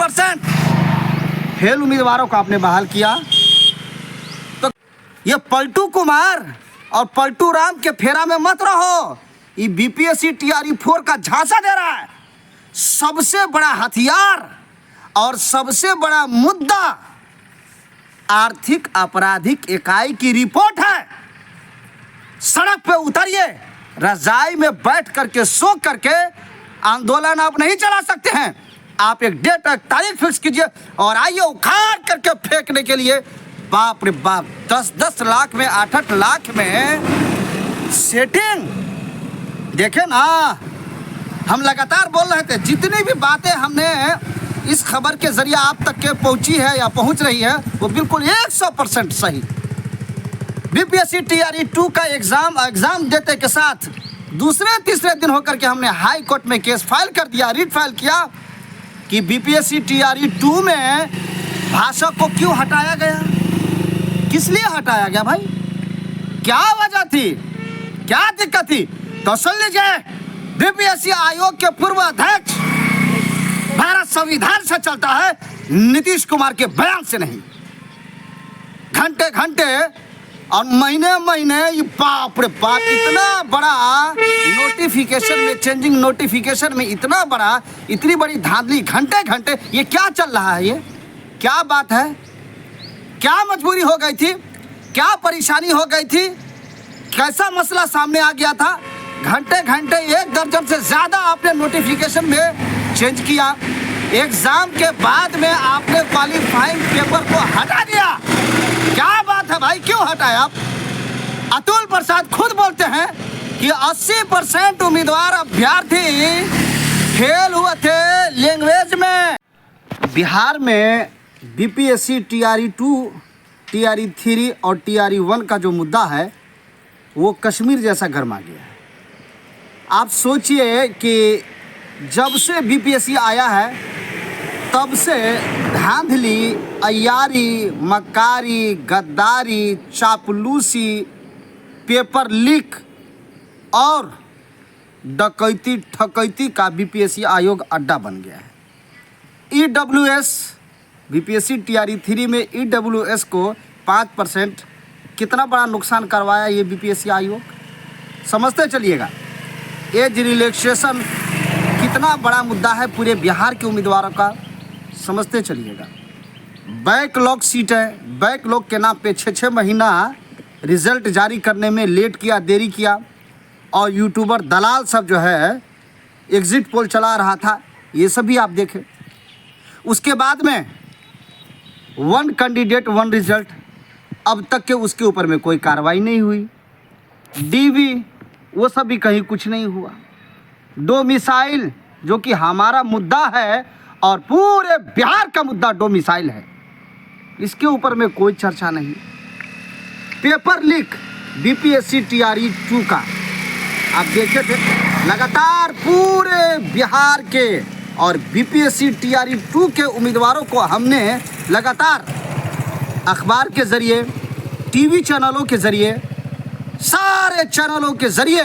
100% fail उम्मीदवारों को आपने बहाल किया। तो ये पलटू कुमार और पलटू राम के फेरा में मत रहो। ये बीपीएससी टीआरई 4 का झांसा दे रहा है। सबसे बड़ा हथियार और सबसे बड़ा मुद्दा आर्थिक आपराधिक इकाई की रिपोर्ट है। सड़क पे उतरिए, रजाई में बैठ करके सो करके आंदोलन आप नहीं चला सकते हैं। आप एक डेट एक तारीख फिक्स कीजिए और आइए उखाड़ करके फेंकने के लिए। बाप रे बाप, 10-10 लाख में 8-8 लाख में सेटिंग देखे ना। हम लगातार बोल रहे थे, जितनी भी बातें हमने इस खबर के जरिए आप तक के पहुंची है या पहुंच रही है वो बिल्कुल 100% सही। बीपीएससी टीआरई 2 का एग्जाम देते के साथ दूसरे तीसरे दिन होकर के हमने हाई कोर्ट में केस फाइल कर दिया, रिट फाइल किया कि बीपीएससी टीआरई 2 में भाषा को क्यों हटाया गया, किस लिए हटाया गया भाई, क्या वजह थी, क्या दिक्कत थी। तो सुन लीजिए, बीपीएससी आयोग के पूर्व अध्यक्ष भारत संविधान से चलता है, नीतीश कुमार के बयान से नहीं। घंटे घंटे और महीने महीने ये बाप रे बाप, इतना बड़ा नोटिफिकेशन में, चेंजिंग नोटिफिकेशन में इतना बड़ा, इतनी बड़ी धांधली, घंटे घंटे ये क्या चल रहा है, ये क्या बात है, क्या मजबूरी हो गई थी, क्या परेशानी हो गई थी, कैसा मसला सामने आ गया था। घंटे घंटे 1 दर्जन से ज़्यादा आपने नोटिफिकेशन में चेंज किया। एग्जाम के बाद में आपने क्वालिफाइंग पेपर को हटा दिया। क्या बात है भाई, क्यों हटाया आप। अतुल प्रसाद खुद बोलते हैं कि 80% उम्मीदवार अभ्यर्थी फेल हुए थे लैंग्वेज में। बिहार में बीपीएससी टीआरई 2, टीआरई 3 और टीआरई 1 का जो मुद्दा है वो कश्मीर जैसा गर्मा गया है। आप सोचिए कि जब से बीपीएससी आया है तब से धांधली, अय्यारी, मक्कारी, गद्दारी, चापलूसी, पेपर लीक और डकैती ठकैती का बीपीएससी आयोग अड्डा बन गया है। ईडब्ल्यूएस, बीपीएससी टीआरई 3 में ईडब्ल्यूएस को 5% कितना बड़ा नुकसान करवाया ये बीपीएससी आयोग, समझते चलिएगा। एज रिलैक्सेशन कितना बड़ा मुद्दा है पूरे बिहार के उम्मीदवारों का, समझते चलिएगा। बैकलॉग सीट है, बैकलॉग के नाम पे 6-6 महीना रिजल्ट जारी करने में लेट किया, देरी किया। और यूट्यूबर दलाल सब जो है एग्जिट पोल चला रहा था, ये सब भी आप देखें। उसके बाद में 1 कैंडिडेट 1 रिजल्ट, अब तक के उसके ऊपर में कोई कार्रवाई नहीं हुई। डीवी वो सब भी कहीं कुछ नहीं हुआ। डोमिसाइल जो कि हमारा मुद्दा है और पूरे बिहार का मुद्दा डोमिसाइल है, इसके ऊपर में कोई चर्चा नहीं। पेपर लीक बीपीएससी टीआरई 2 का आप देखे थे, लगातार पूरे बिहार के और बीपीएससी टीआरई 2 के उम्मीदवारों को हमने लगातार अखबार के ज़रिए, टीवी चैनलों के ज़रिए, सारे चैनलों के ज़रिए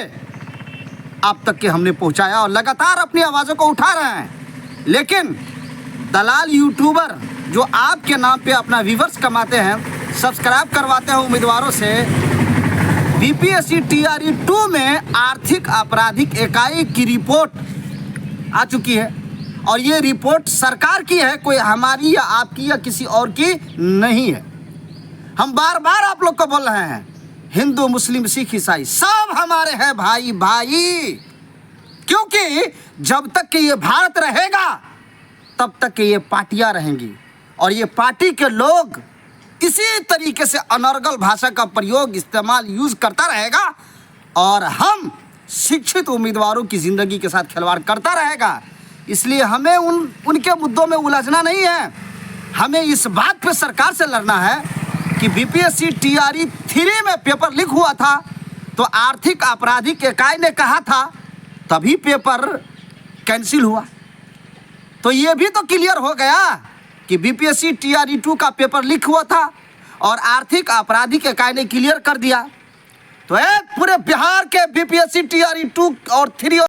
आप तक के हमने पहुंचाया और लगातार अपनी आवाज़ों को उठा रहे हैं। लेकिन दलाल यूट्यूबर जो आपके नाम पे अपना व्यूअर्स कमाते हैं, सब्सक्राइब करवाते हैं उम्मीदवारों से, बीपीएससी टीआरई 2 में आर्थिक आपराधिक इकाई की रिपोर्ट आ चुकी है और ये रिपोर्ट सरकार की है, कोई हमारी या आपकी या किसी और की नहीं है। हम बार बार आप लोग को बोल रहे हैं, हिंदू, मुस्लिम, सिख, ईसाई सब हमारे हैं भाई भाई, क्योंकि जब तक कि ये भारत रहेगा तब तक कि ये पार्टियां रहेंगी और ये पार्टी के लोग इसी तरीके से अनर्गल भाषा का प्रयोग, इस्तेमाल, यूज करता रहेगा और हम शिक्षित उम्मीदवारों की ज़िंदगी के साथ खिलवाड़ करता रहेगा। इसलिए हमें उनके मुद्दों में उलझना नहीं है, हमें इस बात पे सरकार से लड़ना है कि बीपीएससी टीआरई 3 में पेपर लीक हुआ था तो आर्थिक आपराधिक इकाई ने कहा था, तभी पेपर कैंसिल हुआ। तो ये भी तो क्लियर हो गया कि बीपीएससी टीआरई 2 का पेपर लीक हुआ था और आर्थिक आपराधिक इकाई ने क्लियर कर दिया। तो पूरे बिहार के बीपीएससी टीआरई 2 और 3